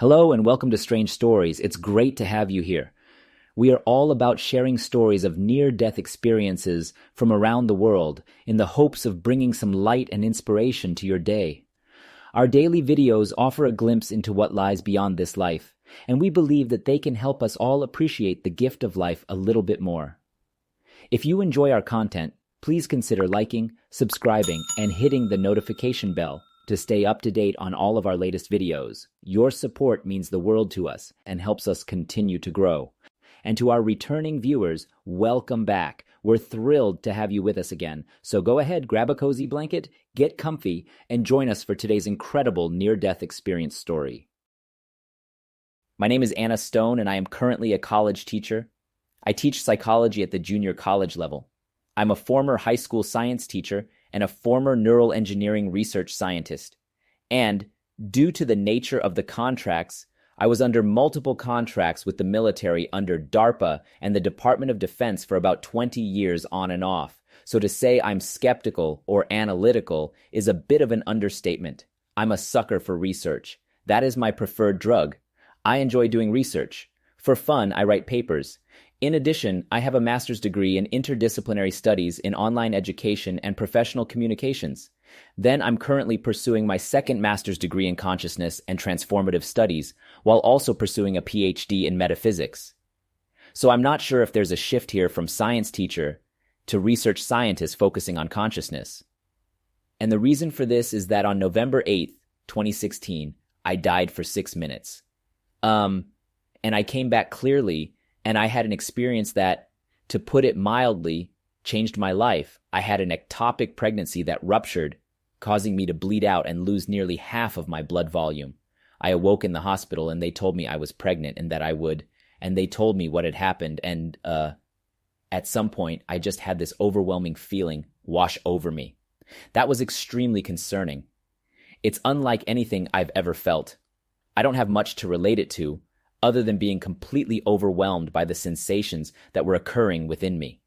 Hello and welcome to Strange Stories. It's great to have you here. We are all about sharing stories of near-death experiences from around the world in the hopes of bringing some light and inspiration to your day. Our daily videos offer a glimpse into what lies beyond this life, and we believe that they can help us all appreciate the gift of life a little bit more. If you enjoy our content, please consider liking, subscribing, and hitting the notification bell to stay up to date on all of our latest videos. Your support means the world to us and helps us continue to grow. And to our returning viewers, welcome back. We're thrilled to have you with us again. So go ahead, grab a cozy blanket, get comfy, and join us for today's incredible near-death experience story. My name is Anna Stone, and I am currently a college teacher. I teach psychology at the junior college level. I'm a former high school science teacher and a former neural engineering research scientist. And due to the nature of the contracts, I was under multiple contracts with the military under DARPA and the Department of Defense for about 20 years on and off. So to say I'm skeptical or analytical is a bit of an understatement. I'm a sucker for research. That is my preferred drug. I enjoy doing research. For fun, I write papers. In addition, I have a master's degree in interdisciplinary studies in online education and professional communications. Then I'm currently pursuing my second master's degree in consciousness and transformative studies, while also pursuing a PhD in metaphysics. So I'm not sure if there's a shift here from science teacher to research scientist focusing on consciousness. And the reason for this is that on November 8th, 2016, I died for 6 minutes. And I came back clearly, and I had an experience that, to put it mildly, changed my life. I had an ectopic pregnancy that ruptured, causing me to bleed out and lose nearly half of my blood volume. I awoke in the hospital and they told me I was pregnant and that I would, and they told me what had happened. And at some point, I just had this overwhelming feeling wash over me. That was extremely concerning. It's unlike anything I've ever felt. I don't have much to relate it to, other than being completely overwhelmed by the sensations that were occurring within me.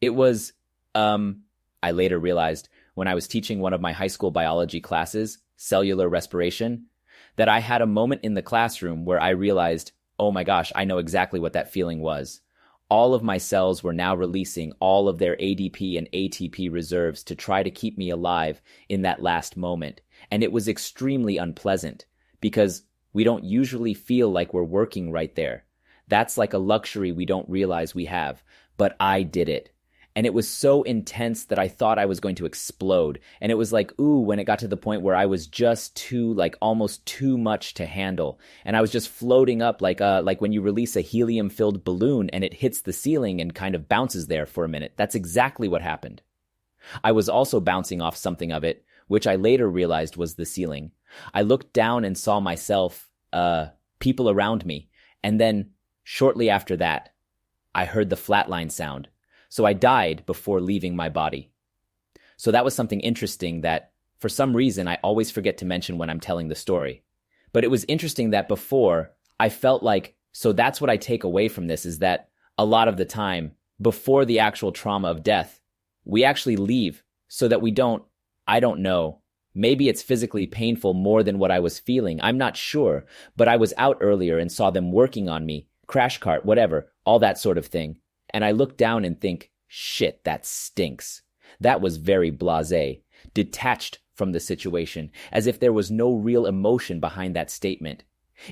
It was, I later realized when I was teaching one of my high school biology classes, cellular respiration, that I had a moment in the classroom where I realized, oh my gosh, I know exactly what that feeling was. All of my cells were now releasing all of their ADP and ATP reserves to try to keep me alive in that last moment. And it was extremely unpleasant because we don't usually feel like we're working right there. That's like a luxury we don't realize we have. But I did it. And it was so intense that I thought I was going to explode. And it was like, ooh, when it got to the point where I was just almost too much to handle. And I was just floating up like when you release a helium-filled balloon and it hits the ceiling and kind of bounces there for a minute. That's exactly what happened. I was also bouncing off something of it, which I later realized was the ceiling. I looked down and saw myself, people around me, and then shortly after that, I heard the flatline sound. So I died before leaving my body. So that was something interesting that, for some reason, I always forget to mention when I'm telling the story. But it was interesting that before, I felt like, so that's what I take away from this, is that a lot of the time, before the actual trauma of death, we actually leave so that I don't know. Maybe it's physically painful more than what I was feeling. I'm not sure, but I was out earlier and saw them working on me, crash cart, whatever, all that sort of thing. And I look down and think, shit, that stinks. That was very blasé, detached from the situation, as if there was no real emotion behind that statement.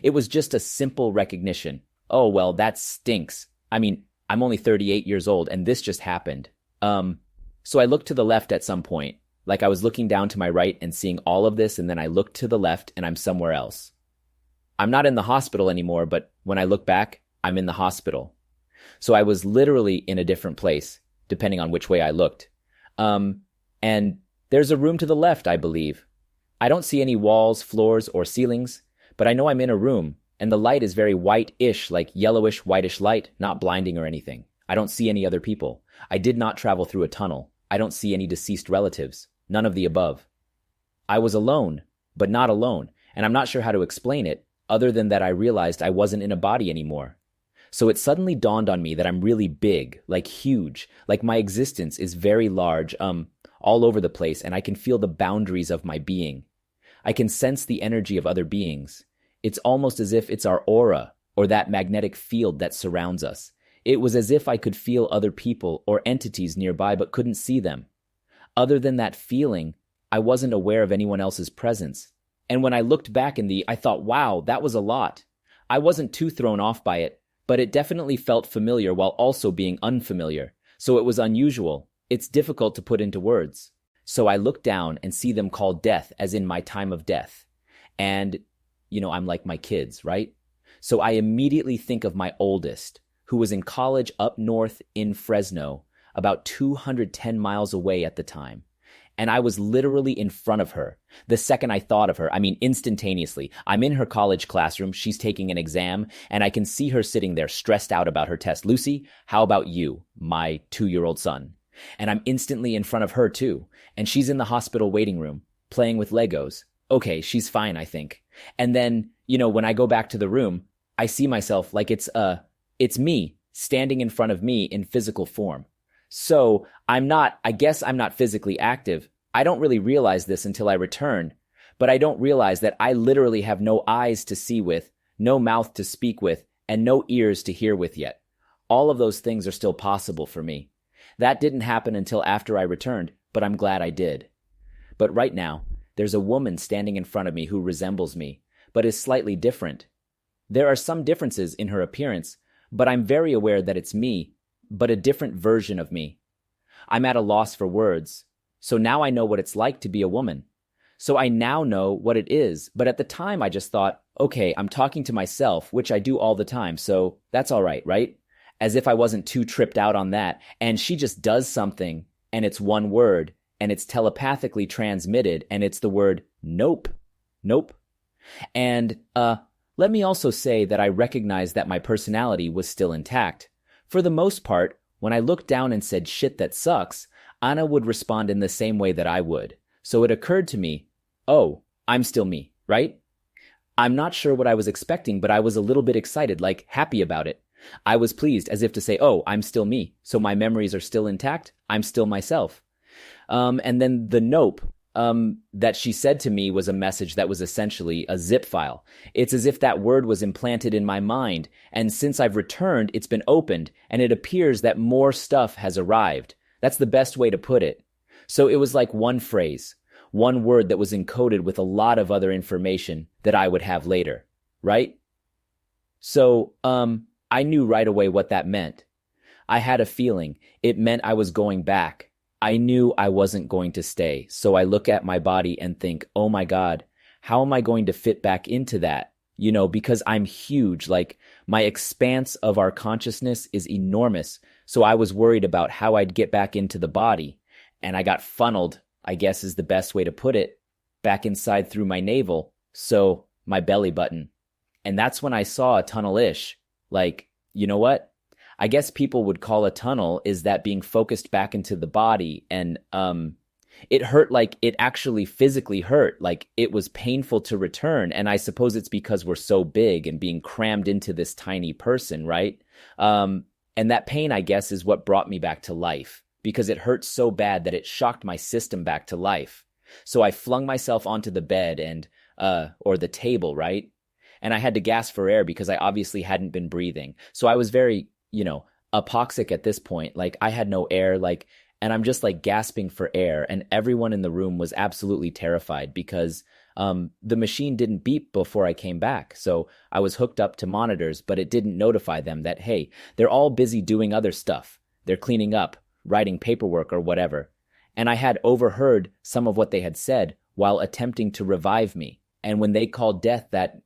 It was just a simple recognition. Oh, well, that stinks. I mean, I'm only 38 years old and this just happened. So I looked to the left at some point. Like I was looking down to my right and seeing all of this, and then I looked to the left and I'm somewhere else. I'm not in the hospital anymore, but when I look back, I'm in the hospital. So I was literally in a different place, depending on which way I looked. And there's a room to the left, I believe. I don't see any walls, floors, or ceilings, but I know I'm in a room, and the light is very white-ish, like yellowish, whitish light, not blinding or anything. I don't see any other people. I did not travel through a tunnel. I don't see any deceased relatives. None of the above. I was alone, but not alone, and I'm not sure how to explain it, other than that I realized I wasn't in a body anymore. So it suddenly dawned on me that I'm really big, like huge, like my existence is very large, all over the place, and I can feel the boundaries of my being. I can sense the energy of other beings. It's almost as if it's our aura or that magnetic field that surrounds us. It was as if I could feel other people or entities nearby but couldn't see them. Other than that feeling, I wasn't aware of anyone else's presence. And when I looked back I thought, wow, that was a lot. I wasn't too thrown off by it, but it definitely felt familiar while also being unfamiliar. So it was unusual. It's difficult to put into words. So I look down and see them call death as in my time of death. And, I'm like my kids, right? So I immediately think of my oldest, who was in college up north in Fresno, about 210 miles away at the time. And I was literally in front of her. The second I thought of her, instantaneously. I'm in her college classroom, she's taking an exam, and I can see her sitting there stressed out about her test. Lucy, how about you, my 2-year-old son? And I'm instantly in front of her too. And she's in the hospital waiting room, playing with Legos. Okay, she's fine, I think. And then, when I go back to the room, I see myself like it's me standing in front of me in physical form. So I guess I'm not physically active. I don't really realize this until I return, but I don't realize that I literally have no eyes to see with, no mouth to speak with, and no ears to hear with yet. All of those things are still possible for me. That didn't happen until after I returned, but I'm glad I did. But right now, there's a woman standing in front of me who resembles me, but is slightly different. There are some differences in her appearance, but I'm very aware that it's me, but a different version of me. I'm at a loss for words. So now I know what it's like to be a woman. So I now know what it is, but at the time I just thought, okay, I'm talking to myself, which I do all the time, so that's all right, right? As if I wasn't too tripped out on that, and she just does something, and it's one word, and it's telepathically transmitted, and it's the word nope, nope. And let me also say that I recognize that my personality was still intact. For the most part, when I looked down and said shit that sucks, Anna would respond in the same way that I would. So it occurred to me, oh, I'm still me, right? I'm not sure what I was expecting, but I was a little bit excited, like happy about it. I was pleased, as if to say, oh, I'm still me. So my memories are still intact. I'm still myself. And then the nope that she said to me was a message that was essentially a zip file. It's as if that word was implanted in my mind, and since I've returned, it's been opened, and it appears that more stuff has arrived. That's the best way to put it. So it was like one phrase, one word that was encoded with a lot of other information that I would have later, right? So, I knew right away what that meant. I had a feeling. It meant I was going back. I knew I wasn't going to stay, so I look at my body and think, oh my God, how am I going to fit back into that? Because I'm huge, like my expanse of our consciousness is enormous, so I was worried about how I'd get back into the body, and I got funneled, I guess is the best way to put it, back inside through my navel, so my belly button. And that's when I saw a tunnel-ish, like, you know what? I guess people would call a tunnel is that being focused back into the body, and it hurt, like it actually physically hurt, like it was painful to return, and I suppose it's because we're so big and being crammed into this tiny person, right? And that pain, I guess, is what brought me back to life, because it hurt so bad that it shocked my system back to life. So I flung myself onto the bed and or the table, right? And I had to gasp for air because I obviously hadn't been breathing. So I was very apoxic at this point. Like I had no air, and I'm just like gasping for air. And everyone in the room was absolutely terrified because the machine didn't beep before I came back. So I was hooked up to monitors, but it didn't notify them that, hey, they're all busy doing other stuff. They're cleaning up, writing paperwork or whatever. And I had overheard some of what they had said while attempting to revive me. And when they called death that,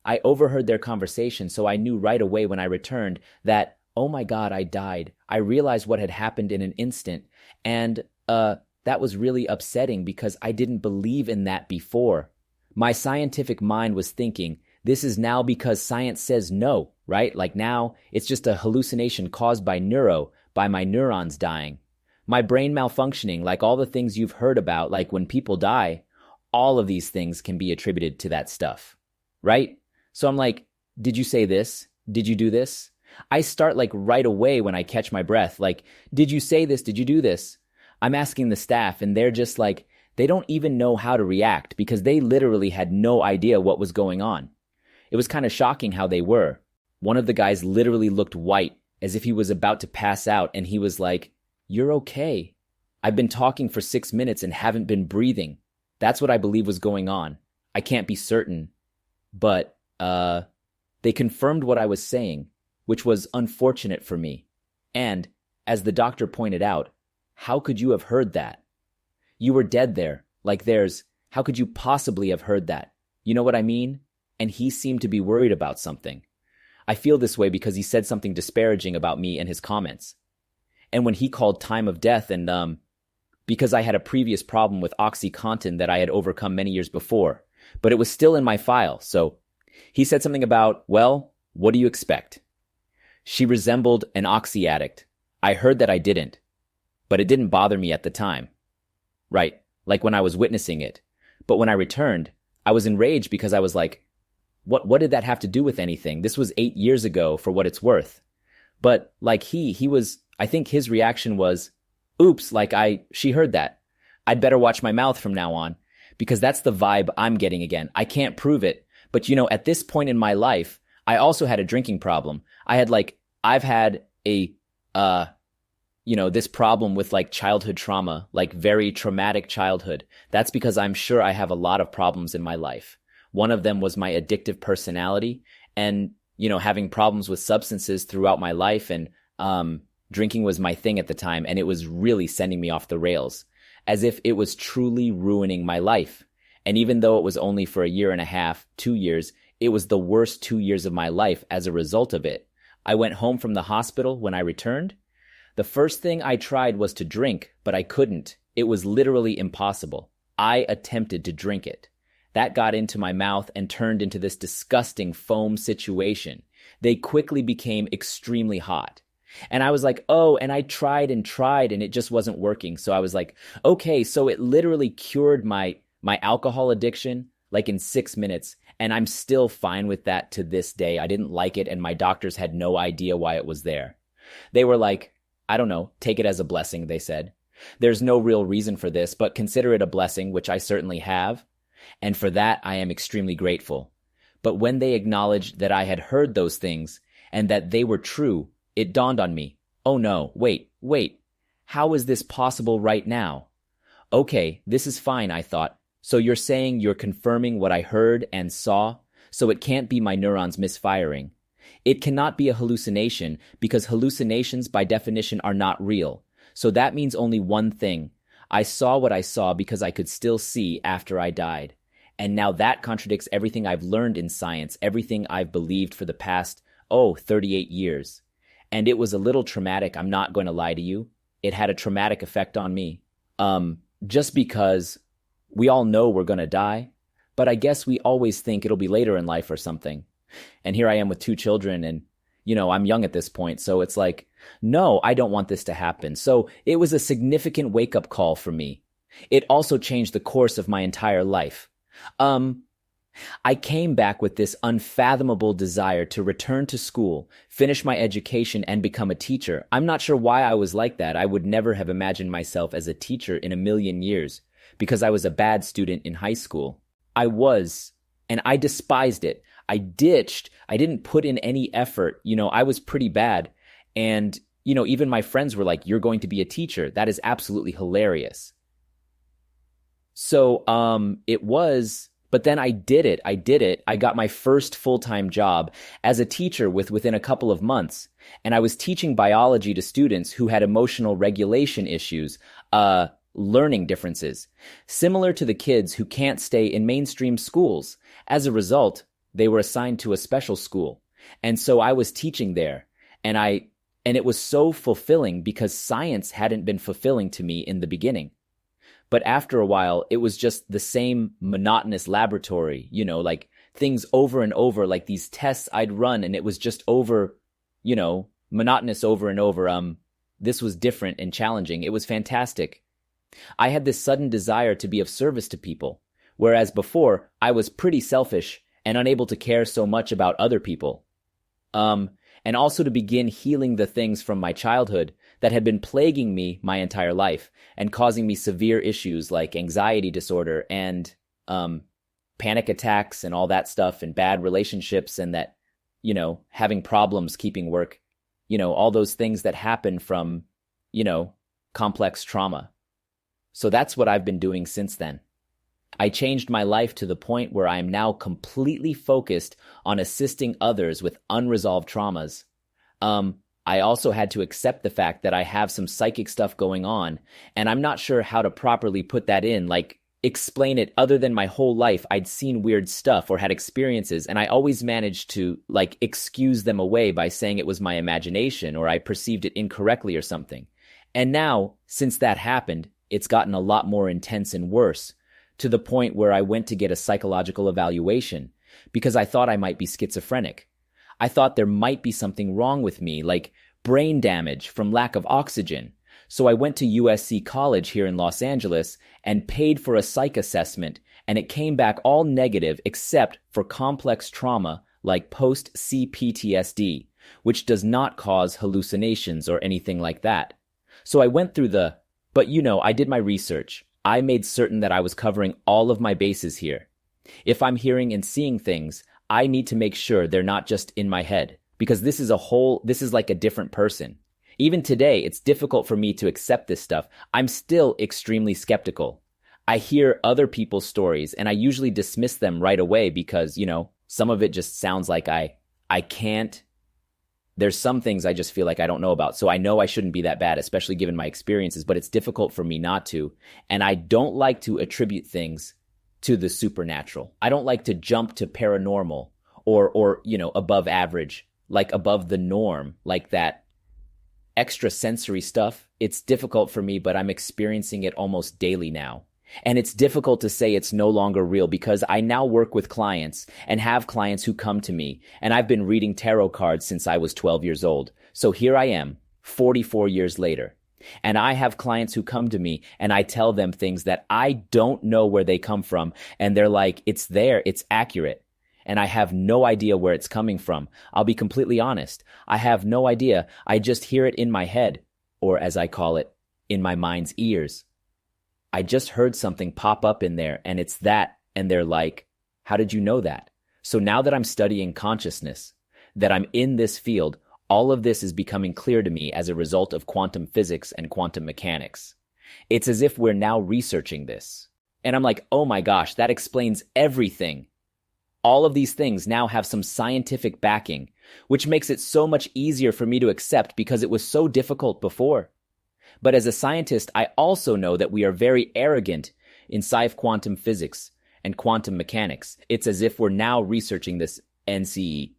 I overheard their conversation, so I knew right away when I returned that, oh my God, I died. I realized what had happened in an instant, and that was really upsetting because I didn't believe in that before. My scientific mind was thinking, this is now because science says no, right? Like now, it's just a hallucination caused by my neurons dying. My brain malfunctioning, like all the things you've heard about, like when people die, all of these things can be attributed to that stuff, right? So I'm like, did you say this? Did you do this? I start like right away when I catch my breath, like, did you say this? Did you do this? I'm asking the staff and they're just like, They don't even know how to react because they literally had no idea what was going on. It was kind of shocking how they were. One of the guys literally looked white, as if he was about to pass out, and he was like, "You're okay. I've been talking for 6 minutes and haven't been breathing." That's what I believe was going on. I can't be certain. But, they confirmed what I was saying, which was unfortunate for me. And, as the doctor pointed out, how could you have heard that? You were dead there. How could you possibly have heard that? You know what I mean? And he seemed to be worried about something. I feel this way because he said something disparaging about me in his comments. And when he called time of death and, because I had a previous problem with OxyContin that I had overcome many years before, but it was still in my file, so he said something about, well, what do you expect? She resembled an oxy addict. I heard that I didn't, but it didn't bother me at the time. Right, like when I was witnessing it. But when I returned, I was enraged because I was like, what did that have to do with anything? This was 8 years ago for what it's worth. But like he was, I think his reaction was, oops, she heard that. I'd better watch my mouth from now on, because that's the vibe I'm getting again. I can't prove it, but at this point in my life, I also had a drinking problem. I've had this problem with childhood trauma, very traumatic childhood. That's because I'm sure I have a lot of problems in my life. One of them was my addictive personality and, having problems with substances throughout my life, and drinking was my thing at the time, and it was really sending me off the rails, as if it was truly ruining my life. And even though it was only for a year and a half, 2 years, it was the worst 2 years of my life as a result of it. I went home from the hospital when I returned. The first thing I tried was to drink, but I couldn't. It was literally impossible. I attempted to drink it. That got into my mouth and turned into this disgusting foam situation. They quickly became extremely hot. And I was like, oh, and I tried and it just wasn't working. So I was like, okay, so it literally cured my alcohol addiction in 6 minutes. And I'm still fine with that to this day. I didn't like it, and my doctors had no idea why it was there. They were like, I don't know, take it as a blessing, they said. There's no real reason for this, but consider it a blessing, which I certainly have. And for that, I am extremely grateful. But when they acknowledged that I had heard those things and that they were true, it dawned on me. Oh no, wait. How is this possible right now? Okay, this is fine, I thought. So you're saying you're confirming what I heard and saw, so it can't be my neurons misfiring. It cannot be a hallucination because hallucinations by definition are not real. So that means only one thing. I saw what I saw because I could still see after I died. And now that contradicts everything I've learned in science, everything I've believed for the past, 38 years. And it was a little traumatic, I'm not going to lie to you. It had a traumatic effect on me. Just because we all know we're going to die, but I guess we always think it'll be later in life or something. And here I am with 2 children, and, I'm young at this point, so it's like, no, I don't want this to happen. So it was a significant wake-up call for me. It also changed the course of my entire life. I came back with this unfathomable desire to return to school, finish my education, and become a teacher. I'm not sure why I was like that. I would never have imagined myself as a teacher in a million years, because I was a bad student in high school. I was, and I despised it. I ditched. I didn't put in any effort. I was pretty bad. And, even my friends were like, you're going to be a teacher. That is absolutely hilarious. So, it was, but then I did it. I got my first full-time job as a teacher within a couple of months. And I was teaching biology to students who had emotional regulation issues, learning differences, similar to the kids who can't stay in mainstream schools. As a result, they were assigned to a special school. And so I was teaching there, and it was so fulfilling because science hadn't been fulfilling to me in the beginning. But after a while, it was just the same monotonous laboratory, things over and over, like these tests I'd run, and it was just over, monotonous over and over. This was different and challenging. It was fantastic. I had this sudden desire to be of service to people, whereas before I was pretty selfish and unable to care so much about other people. And also to begin healing the things from my childhood that had been plaguing me my entire life and causing me severe issues like anxiety disorder and panic attacks and all that stuff and bad relationships and that, having problems keeping work, all those things that happen from, complex trauma. So that's what I've been doing since then. I changed my life to the point where I am now completely focused on assisting others with unresolved traumas. I also had to accept the fact that I have some psychic stuff going on, and I'm not sure how to properly put that in, like explain it other than my whole life I'd seen weird stuff or had experiences, and I always managed to excuse them away by saying it was my imagination or I perceived it incorrectly or something. And now, since that happened, it's gotten a lot more intense and worse, to the point where I went to get a psychological evaluation because I thought I might be schizophrenic. I thought there might be something wrong with me, like brain damage from lack of oxygen. So I went to USC College here in Los Angeles and paid for a psych assessment, and it came back all negative except for complex trauma like post-CPTSD, which does not cause hallucinations or anything like that. So I went through but I did my research. I made certain that I was covering all of my bases here. If I'm hearing and seeing things, I need to make sure they're not just in my head, because this is like a different person. Even today, it's difficult for me to accept this stuff. I'm still extremely skeptical. I hear other people's stories and I usually dismiss them right away because, some of it just sounds like I can't. There's some things I just feel like I don't know about. So I know I shouldn't be that bad, especially given my experiences, but it's difficult for me not to. And I don't like to attribute things to the supernatural. I don't like to jump to paranormal or above average, like above the norm, like that extrasensory stuff. It's difficult for me, but I'm experiencing it almost daily now. And it's difficult to say it's no longer real because I now work with clients and have clients who come to me, and I've been reading tarot cards since I was 12 years old. So here I am, 44 years later. And I have clients who come to me and I tell them things that I don't know where they come from. And they're like, it's there, it's accurate. And I have no idea where it's coming from. I'll be completely honest. I have no idea. I just hear it in my head, or as I call it, in my mind's ears. I just heard something pop up in there and it's that. And they're like, how did you know that? So now that I'm studying consciousness, that I'm in this field, all of this is becoming clear to me as a result of quantum physics and quantum mechanics. It's as if we're now researching this. And I'm like, oh my gosh, that explains everything. All of these things now have some scientific backing, which makes it so much easier for me to accept because it was so difficult before. But as a scientist, I also know that we are very arrogant in quantum physics and quantum mechanics. It's as if we're now researching this NCE.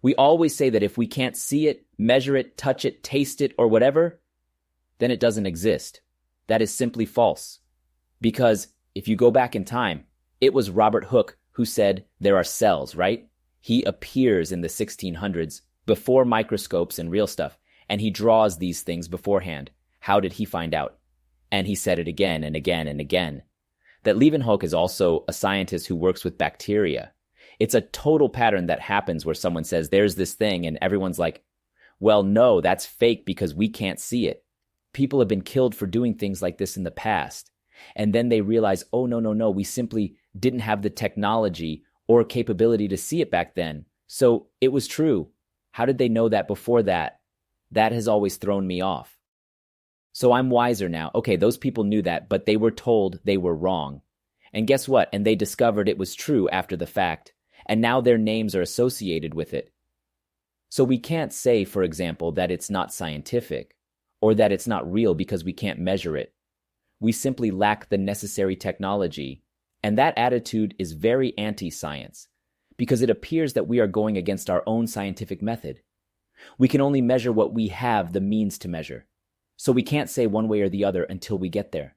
We always say that if we can't see it, measure it, touch it, taste it, or whatever, then it doesn't exist. That is simply false. Because if you go back in time, it was Robert Hooke who said there are cells, right? He appears in the 1600s before microscopes and real stuff. And he draws these things beforehand. How did he find out? And he said it again and again and again. That Leeuwenhoek is also a scientist who works with bacteria. It's a total pattern that happens where someone says, there's this thing, and everyone's like, well, no, that's fake because we can't see it. People have been killed for doing things like this in the past. And then they realize, oh, no, we simply didn't have the technology or capability to see it back then. So it was true. How did they know that before that? That has always thrown me off. So I'm wiser now. Okay, those people knew that, but they were told they were wrong. And guess what? And they discovered it was true after the fact. And now their names are associated with it. So we can't say, for example, that it's not scientific or that it's not real because we can't measure it. We simply lack the necessary technology. And that attitude is very anti-science because it appears that we are going against our own scientific method. We can only measure what we have the means to measure. So we can't say one way or the other until we get there.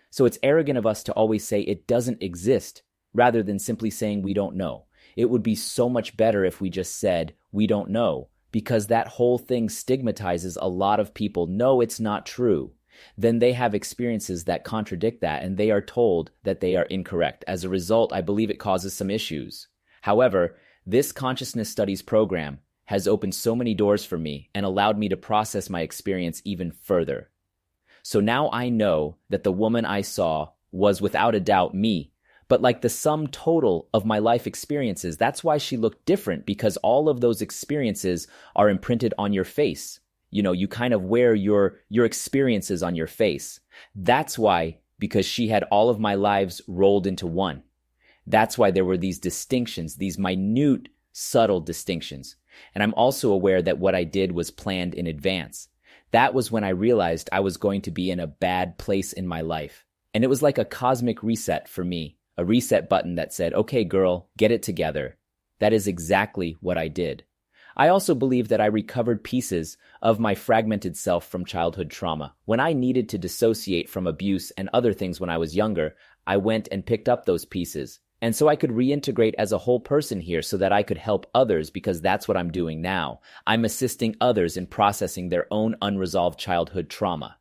So it's arrogant of us to always say it doesn't exist rather than simply saying we don't know. It would be so much better if we just said we don't know, because that whole thing stigmatizes a lot of people. No, it's not true. Then they have experiences that contradict that and they are told that they are incorrect. As a result, I believe it causes some issues. However, this consciousness studies program has opened so many doors for me and allowed me to process my experience even further. So now I know that the woman I saw was without a doubt me, but like the sum total of my life experiences. That's why she looked different, because all of those experiences are imprinted on your face. You know, you kind of wear your experiences on your face. That's why, because she had all of my lives rolled into one. That's why there were these distinctions, these minute, subtle distinctions. And I'm also aware that what I did was planned in advance. That was when I realized I was going to be in a bad place in my life. And it was like a cosmic reset for me, a reset button that said, okay, girl, get it together. That is exactly what I did. I also believe that I recovered pieces of my fragmented self from childhood trauma. When I needed to dissociate from abuse and other things when I was younger, I went and picked up those pieces. And so I could reintegrate as a whole person here so that I could help others, because that's what I'm doing now. I'm assisting others in processing their own unresolved childhood trauma.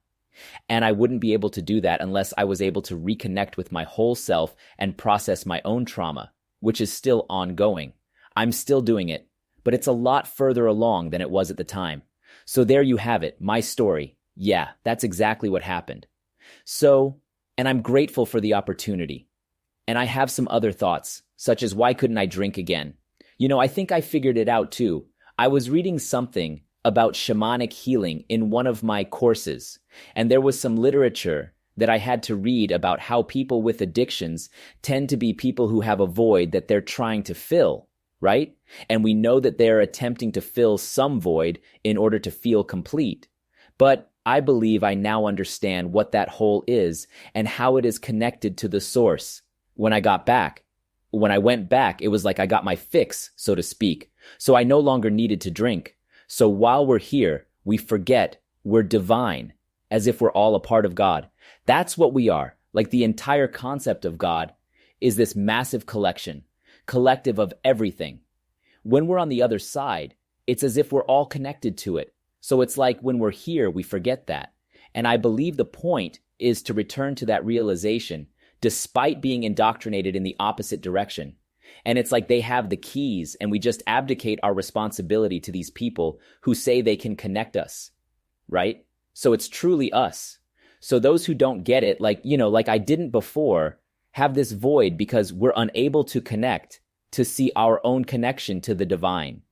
And I wouldn't be able to do that unless I was able to reconnect with my whole self and process my own trauma, which is still ongoing. I'm still doing it, but it's a lot further along than it was at the time. So there you have it, my story. Yeah, that's exactly what happened. So, and I'm grateful for the opportunity. And I have some other thoughts, such as why couldn't I drink again? You know, I think I figured it out too. I was reading something about shamanic healing in one of my courses, and there was some literature that I had to read about how people with addictions tend to be people who have a void that they're trying to fill, right? And we know that they're attempting to fill some void in order to feel complete. But I believe I now understand what that hole is and how it is connected to the source. When I went back, it was like I got my fix, so to speak. So I no longer needed to drink. So while we're here, we forget we're divine, as if we're all a part of God. That's what we are. Like the entire concept of God is this massive collective of everything. When we're on the other side, it's as if we're all connected to it. So it's like when we're here, we forget that. And I believe the point is to return to that realization despite being indoctrinated in the opposite direction. And it's like they have the keys and we just abdicate our responsibility to these people who say they can connect us, right? So it's truly us. So those who don't get it, like I didn't before, have this void because we're unable to connect to see our own connection to the divine.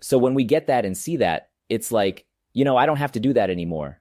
So when we get that and see that, it's like, I don't have to do that anymore.